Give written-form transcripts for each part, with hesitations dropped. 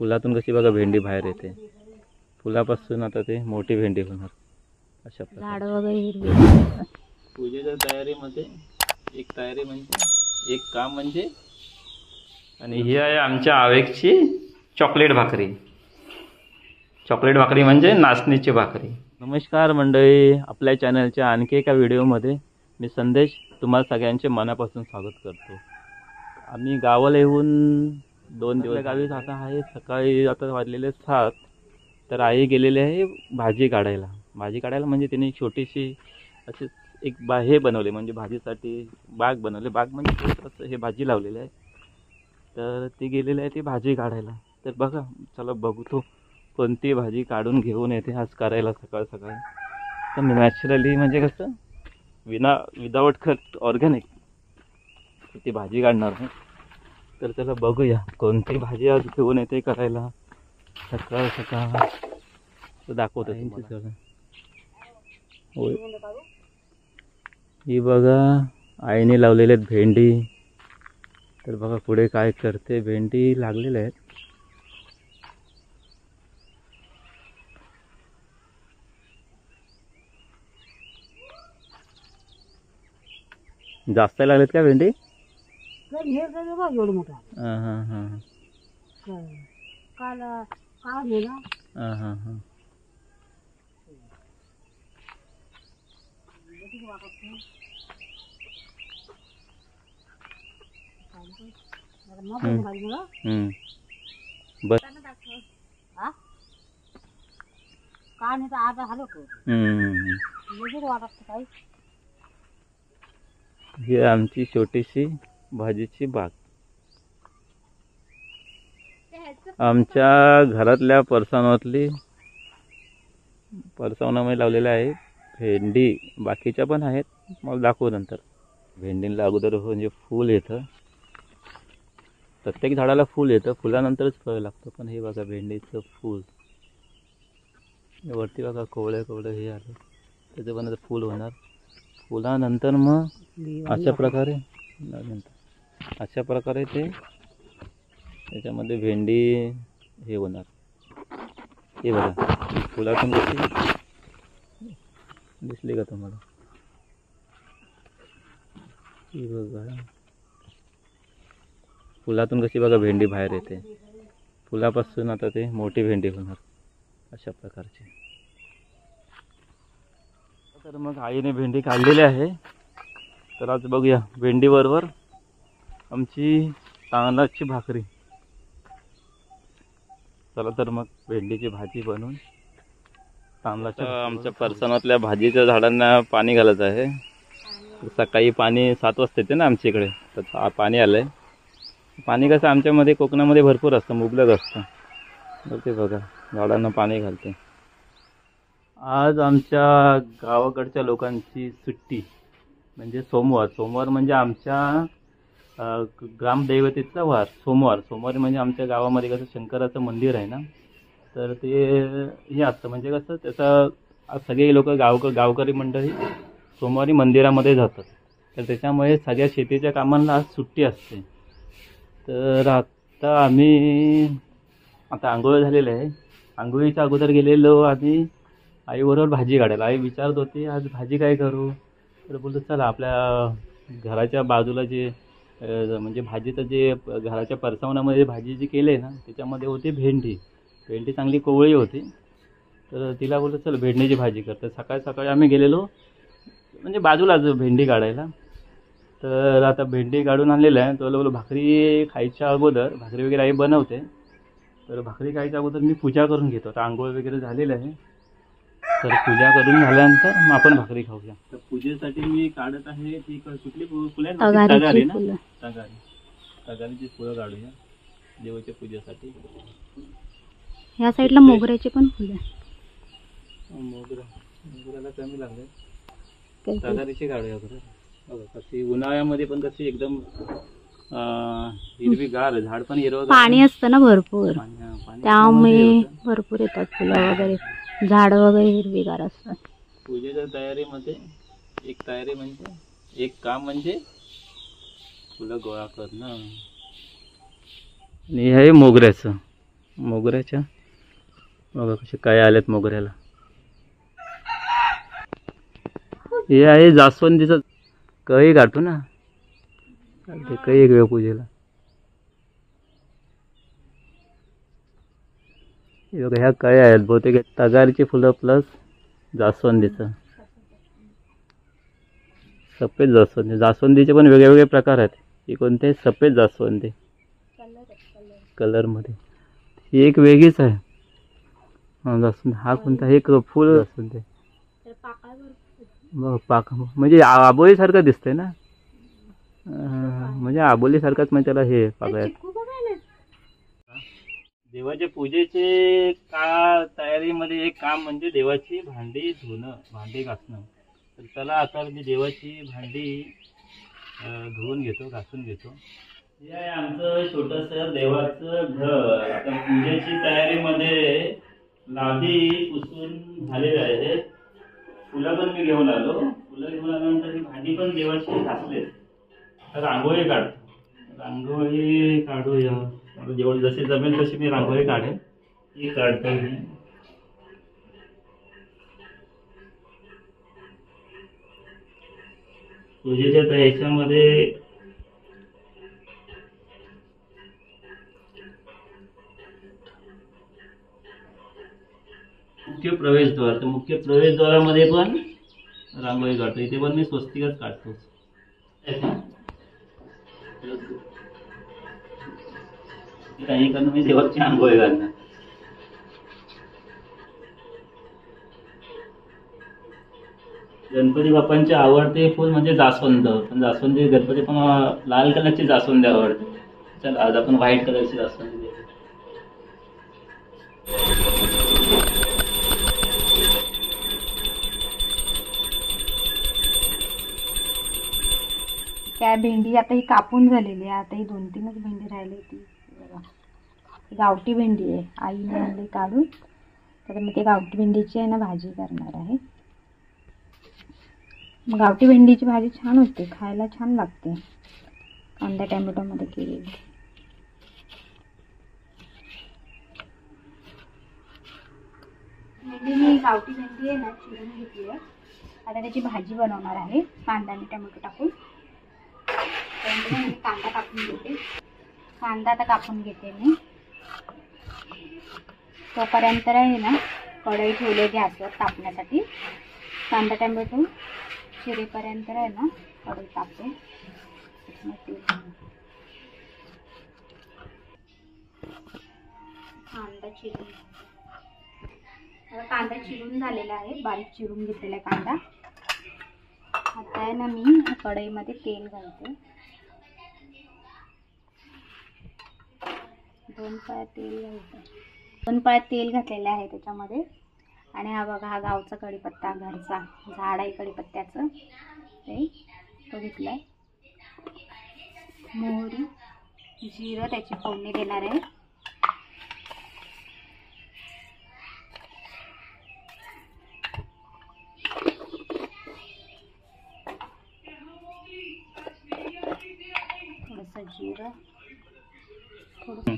फुलातून कशी बघा भेंडी बाहेर येते. फुलापासून आता ते मोठी भेंडी होणार. अशा झाड वगैरे हिरवी. पूजेच्या तयारीमध्ये एक तयारी म्हणजे एक काम म्हणजे. आणि ही आहे आमच्या आवेगची चॉकलेट भाकरी. चॉकलेट भाकरी म्हणजे नाचणीची भाकरी. नमस्कार मंडळी, आपल्या चॅनलच्या आणखी एका व्हिडिओमध्ये मी संदेश तुम्हाला सगळ्यांचे मनापासून स्वागत करतो. आम्ही गावाला येऊन 2 दिवस गावी आता आहे. सकाळी आता वाजलेले 7. तर आई गेलेली आहे भाजी काढायला. भाजी काढायला म्हणजे तिने छोटीशी अशी एक हे बनवले, म्हणजे भाजीसाठी बाग बनवले. बाग म्हणजे हे भाजी लावलेली आहे. तर ती गेलेली आहे ती भाजी काढायला. तर बघा, चला बघतो कोणती भाजी काढून घेऊन येते आज करायला सकाळ सकाळी. तर नॅचरली म्हणजे कसं विदाउट खत ऑर्गॅनिक ती भाजी काढणार आहे. तर चला बघूया कोणती भाजी आज घेऊन येते करायला सकाळ सकाळ. तर दाखवतो तुम्हाला. होय, ही बघा आईने लावलेले आहेत भेंडी. तर बघा पुढे काय करते. भेंडी लागलेल्या आहेत. जास्त लागलेत का भेंडी? एवढं मोठा. हां हां हां काल काढ ना. हां हां हां. बस ही आमची छोटीशी भाजीची बाग. आमच्या घरातल्या परसावनामध्ये लावलेल्या आहे भेंडी. बाकीच्या पण आहेत, मला दाखवू नंतर. भेंडीला अगोदर म्हणजे फूल येतं. प्रत्येक झाडाला फूल येतं, फुलानंतरच फळ लागतं. पण हे बघा भेंडीचं फूल वरती बघा, कोवळं कोवळं हे आलं. त्याचं पण आता फूल होणार. फुलानंतर मग अशा प्रकारे ते त्याच्यामध्ये भेंडी हे होणार. हे बघा फुलातून कशी दिसली का तुम्हाला? ही बघा फुलातून कशी बघा भेंडी बाहेर येते. फुलापासून आता ते मोठी भेंडी होणार अशा प्रकारची. तर मग आईने भेंडी काढलेली आहे. तर आज बघूया भेंडी बरोबर आमची तांदळाची भाकरी. चला तर मग भेंडीची भाजी बनवून तांदळाच्या. आमच्या परसनातल्या भाजीच्या झाडांना पाणी घालायचं आहे. सकाळी पाणी 7 वाजता येते ना आमच्या इकडे. तर पाणी आलंय. पाणी कसं आमच्यामध्ये कोकणामध्ये भरपूर असतं, मुबलक असतं. तर ते बघा झाडांना पाणी घालते. आज आमच्या गावाकडच्या लोकांची सुट्टी म्हणजे सोमवार म्हणजे आमच्या ग्रामदैवतेचा वार. सोमवार म्हणजे आमच्या गावामध्ये कसं शंकराचं मंदिर आहे ना. तर ते हे असतं, म्हणजे कसं त्याचा सगळे लोक गावकरी मंडळी सोमवारी मंदिरामध्ये जातात. तर त्याच्यामुळे सगळ्या शेतीच्या कामांना आज सुट्टी असते. तर आता आम्ही आंघोळ झालेलं आहे. आंघोळीच्या अगोदर गेलेलो आम्ही आईबरोबर भाजी काढायला. आई विचारत होती आज भाजी काय करू. तर बोलतो चला आपल्या घराच्या बाजूला जे म्हणजे भाजीचं जे घराच्या परसावनामध्ये भाजी जी केली आहे ना, त्याच्यामध्ये होती भेंडी चांगली कोवळी होती. तर तिला बोलतो चल भेंडीची भाजी कर. तर सकाळी आम्ही गेलेलो म्हणजे बाजूलाच भेंडी काढायला. तर आता भेंडी काढून आणलेलं आहे. तर बोललो भाकरी खायच्या अगोदर, भाकरी वगैरे आई बनवते. तर भाकरी खायच्या अगोदर मी पूजा करून घेतो. आता आंघोळ वगैरे झालेलं आहे. तर पूजा करून झाल्यानंतर मग आपण भाकरी खाऊया. तर पूजेसाठी मी काढत आहे ती कुठली फुलं? तगारी ना. तगारीची फुलं काढूया देवाच्या पूजेसाठी. ह्या साईडला मोगऱ्याचे पण फुलं. मोगऱ्याला कमी लागले. तगारीची काढूया बरं. बघा कशी उन्हाळ्यामध्ये पण कशी एकदम हिरवीगार. झाड पण हिरवं, पाणी असतं ना भरपूर, त्यामुळे भरपूर येतात फुलं वगैरे. झाड वगैरे हिरवीगार असतात. पूजेच्या तयारीमध्ये एक काम म्हणजे फुलं गोळा करणं. आणि हे मोगऱ्याचं, मोगऱ्याच्या बघा कसे काय आलेत मोगऱ्याला. हे आहे जास्वंदीचं, कळी गाठू ना, ते कळी एक वेळ पूजेला. हे बघा ह्या कळ्या आहेत बहुतेक तगारीची फुलं प्लस जास्वंदीचं, सफेद जास्वंदी. जास्वंदीचे पण वेगवेगळे प्रकार आहेत. ही कोणते, सफेद जास्वंदी कलरमध्ये, ही एक वेगळीच आहे. जास्वंदी हा कोणता, हे फुल जास्वंदी बघ, पाक म्हणजे आबोलीसारखं दिसतंय ना, म्हणजे आबोलीसारखंच, म्हणजे त्याला हे पाकळ्यात. देवाच्या पूजेचे तयारीमध्ये एक काम म्हणजे देवाची भांडी धुणं, भांडी घासणं. तर चला आता मी देवाची भांडी धुवून घेतो, घासून घेतो. हे आहे आमचं छोटंसं देवाचं घर. आता पूजेची तयारीमध्ये लादी पुसून झालेले आहेत. फुलं पण मी घेऊन आलो. फुलं घेऊन आल्यानंतर ही भांडी पण देवाची घासले. तर रांगोळी काढतो, रांगोळी काढूया. जेवढी जशी जमेल तशी मी रांगोळी काढेन, ती काढतो मी. पूजेच्या तर ह्याच्यामध्ये मुख्य प्रवेशद्वार, तर मुख्य प्रवेशद्वारामध्ये पण रांगोळी काढतो. इथे पण मी स्वस्तिकच काढतो. काही करून मी देवाची रांगोळी काढणार. गणपती बाप्पांचे आवडते फुल म्हणजे जास्वंद, पण जास्वंदी गणपती पण लाल कलरची जास्वंदी आवडते. चल आज आपण व्हाईट कलरची जास्वंदी देऊ. काय भेंडी आता ही कापून झालेली आहे. आता ही 2-3च भेंडी राहिली. ती बघा गावठी भेंडी आहे, आईने आणली काढून. तर मी ते गावठी भेंडीची आहे ना भाजी करणार आहे. गावठी भेंडीची भाजी छान होते, खायला छान लागते, कांदा टॅमॅटोमध्ये केलेली. भेंडी मी गावठी भेंडी आहे ना चिरून घेतली आहे. आता त्याची भाजी बनवणार आहे कांदा आणि टॅमॅटो टाकून. कांदा कापून घेते. कांदा आता कापून घेते मी. तोपर्यंत आहे ना कढई ठेवली गॅसवर तापण्यासाठी. कांदा टॅमॅटो चिरेपर्यंत आहे ना कढई तापते. कांदा चिरून झालेला आहे, बारीक चिरून घेतलेला कांदा. आता आहे ना मी कढईमध्ये तेल घालते. 2 पाय तेल घालते. 2 पाय तेल घातलेले आहे त्याच्यामध्ये. आणि हा बघा, हा गावचा कढीपत्ता, घरचा झाड आहे कढीपत्त्याचं, ते तो घेतलाय. मोहरी, जिरं त्याची फोडणी देणार आहे. थोडंसं जिरं, थोडं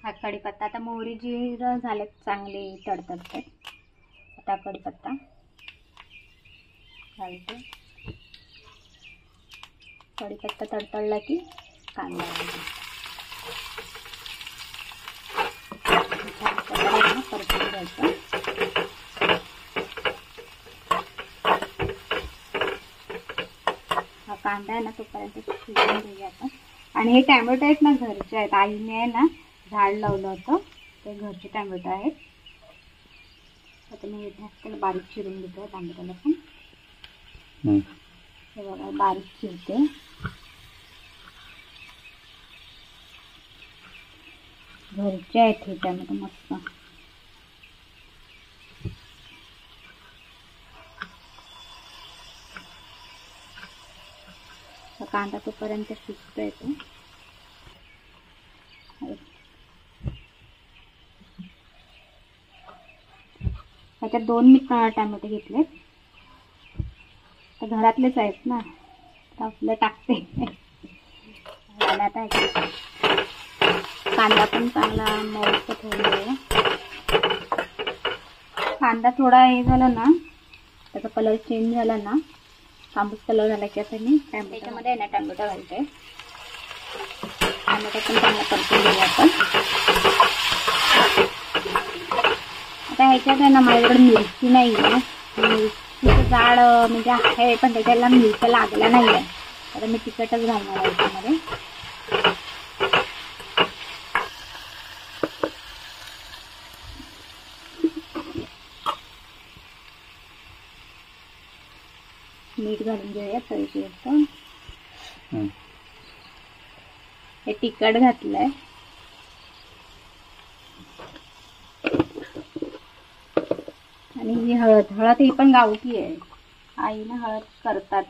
हा कढीपत्ता. आता मोहरी जिरं झाले चांगले तडतडते. आता कढीपत्ता घालते. कढीपत्ता तडतडला की कांदा घालते. परतून घ्यायचं. हा कांदा आहे ना तोपर्यंत शिजवून घेऊया आपण. आणि हे टॅमॅटो आहेत ना घरचे आहेत, आईने आहे ना झाड लावलं होतं, ते घरचे टॅमॅटो आहेत. आता मी त्याला बारीक चिरून घेतो टॅमॅटोला पण. हे बघा बारीक चिरते. घरचे आहेत हे टॅमॅटो मस्त. कांदा तोपर्यंत शिजतो येतो. त्याच्यात 2 मी टॅमॅटो घेतले, तर घरातलेच आहेत ना, तर आपलं टाकते. आता कांदा कांदा पण चांगला मऊसर होऊन जाईल. कांदा थोडा हे झाला ना, त्याचा कलर चेंज झाला ना, तांबूस कलर झाला की आता मी त्याच्यामध्ये आहे ना टॅमॅटो घालते. टॅमॅटो पण चांगला परतून घेऊया आपण. आता ह्याच्यात आहे ना माझ्याकडे मिरची नाही आहे, मिरचीचं जाड म्हणजे आहे पण त्याच्याला मिरच्या लागल्या नाही आहे. आता मी तिखटच घालणार आहे याच्यामध्ये. मीठ घालून घेऊया चवीपुरत. हे तिखट घातलंय. आणि ही हळद ही पण गावठी आहे, आईनं हळद करतात.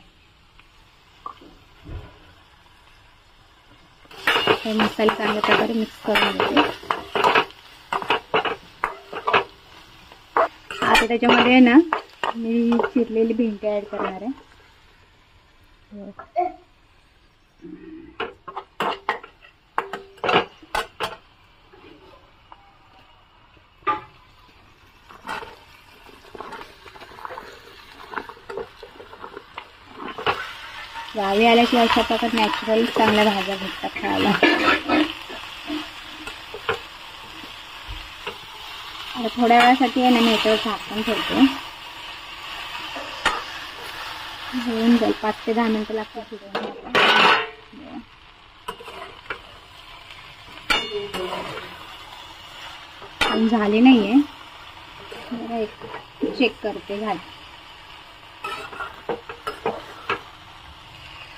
हे मसाले चांगल्या प्रकारे मिक्स करून घेते. आता त्याच्यामध्ये ना मी चिरलेली भेंडी ऍड करणार आहे. गावी आल्या की अशा प्रकारे नॅचरल चांगल्या भाज्या भेटतात खायला. आता थोड्या वेळासाठी आहे ना मी याच्यावर झाकण ठेवते. होऊन जाईल 5 ते 10 मिनिटं लागतात शिजवण्याला. पण झाले नाहीये, जरा एक चेक करते. झाले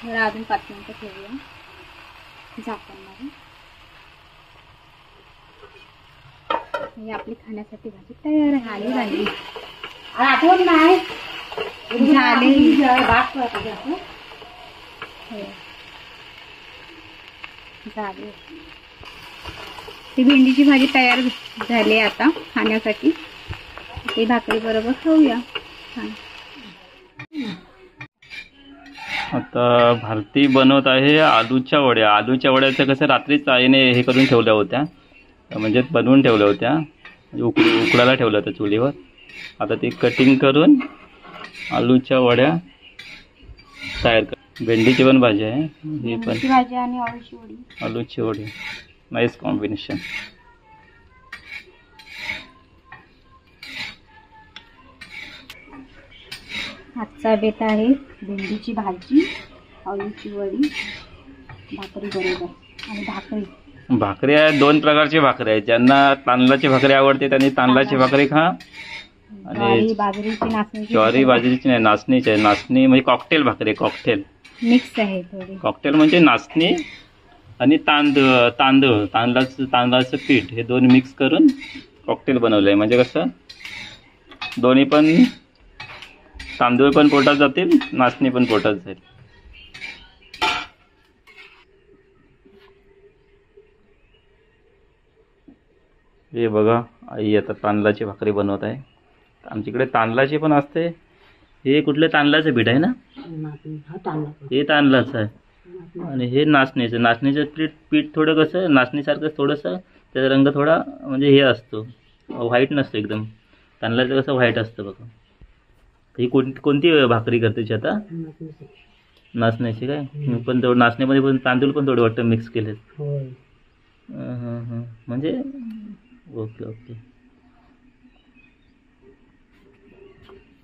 जरा अजून 5 मिनिटं ठेवूया झाकण मारून. ही आपली खाण्यासाठी भाजी तयार आहे. झाली आठवण नाही झाले. झाले ती भेंडीची भाजी तयार झाली आता खाण्यासाठी. ती भाकरी बरोबर खाऊया. आता भारती बनवत आहे आलूच्या वड्या. आलूच्या वड्याचं कसं रात्रीच आईने हे करून ठेवल्या होत्या, म्हणजे बनवून ठेवल्या होत्या, उकडायला ठेवल्या होत्या चुलीवर. आता ती कटिंग करून आलूच्या वड्या तयार कर. भेंडीची पण भाजी आहे, ही पण भाजी आणि आलूची वडी. आलूची वडी नाईस कॉम्बिनेशन. आजचा बेत आहे भेंडीची भाजी, आलूची वडी, भाकरी बरोबर. आणि भाकरी आहे 2 प्रकारची भाकरी आहे. ज्यांना तांदळाची भाकरी आवडते त्यांनी तांदळाची भाकरी खा, आणि बाजरीची, नाचणीची. ज्वारी बाजरीची नाही, नाचणीची आहे. नाचणी म्हणजे कॉकटेल भाकरी, कॉकटेल मिक्स आहे थोडी. कॉकटेल म्हणजे नाचणी आणि तांदळाचं पीठ हे 2 मिक्स करून कॉकटेल बनवलं आहे. म्हणजे कसं दोन्ही पण तांदूळ पण पोटात जातील, नाचणी पण पोटात जाईल. हे बघा आई आता तांदळाची भाकरी बनवत आहे. आमच्याकडे तांदळाची पण असते. हे कुठलं तांदळाचं पीठ आहे ना, हे तांदळाचं आहे. आणि हे नाचणीचं पीठ थोडं कसं नाचणीसारखं थोडंसं, त्याचा रंग थोडा म्हणजे हे असतो, व्हाईट नसतो एकदम. तांदळाचं कसं व्हाईट असतं बघा. ही कोणती भाकरी करते आता? नाचण्याची काय? पण तेवढं नाचण्यामध्ये पण तांदूळ पण थोडं वाटतं मिक्स केले. म्हणजे ओके.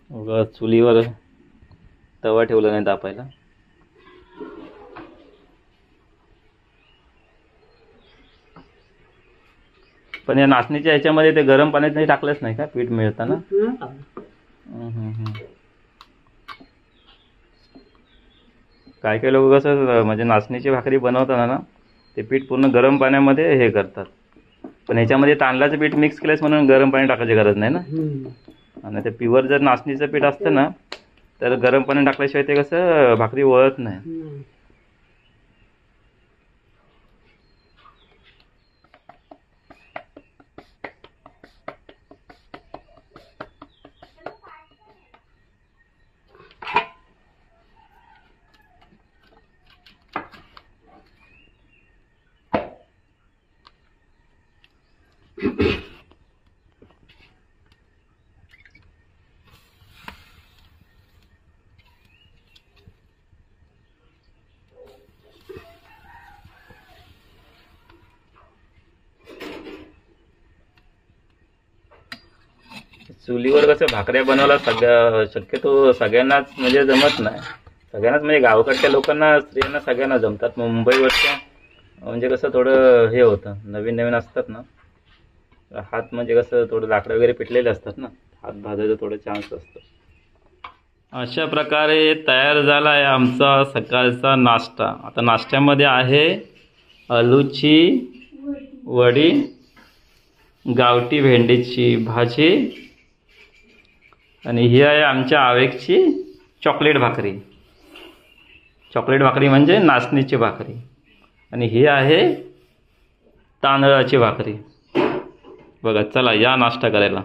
बघा चुलीवर तवा ठेवला नाही तापायला. पण या नाचणीच्या ह्याच्यामध्ये ते गरम पाण्यात नाही टाकलंच नाही का पीठ मिळताना? काय लोक कसं म्हणजे नाचणीची भाकरी बनवताना ना ते पीठ पूर्ण गरम पाण्यामध्ये हे करतात. पण ह्याच्यामध्ये तांदळाचं पीठ मिक्स केलंच म्हणून गरम पाणी टाकायची गरज नाही ना. आणि ते प्युअर जर नाचणीचं पीठ असतं ना तर गरम पाणी टाकल्याशिवाय ते कसं भाकरी वळत नाही. चुलीवर कसं भाकऱ्या बनवायला शक्यतो सगळ्यांनाच म्हणजे जमत नाही. सगळ्यांनाच म्हणजे गावाकडच्या लोकांना, स्त्रियांना सगळ्यांना जमतात. मुंबईवरच्या म्हणजे कसं थोडं हे होतं, नवीन नवीन असतात ना, हात म्हणजे कसं थोडं लाकडं वगैरे पिटलेले असतात ना, हात भाजायचा थोडं चान्स असतो. अशा प्रकारे तयार झाला आहे आमचा सकाळचा नाश्ता. आता नाश्त्यामध्ये आहे आलूची वडी, गावठी भेंडीची भाजी, आणि ही आहे आमच्या आवेगची चॉकलेट भाकरी. चॉकलेट भाकरी म्हणजे नाचणीची भाकरी. आणि ही आहे तांदळाची भाकरी. बघा, चला या नाश्ता करायला.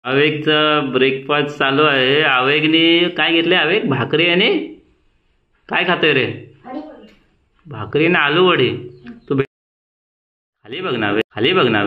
आवेगचा ब्रेकफास्ट चालू आहे. आवेगने काय घेतले? आवेग भाकरी आणि काय खातोय रे? भाकरी आणि आलू वडी. तू खाली बघ ना, खाली बघ ना.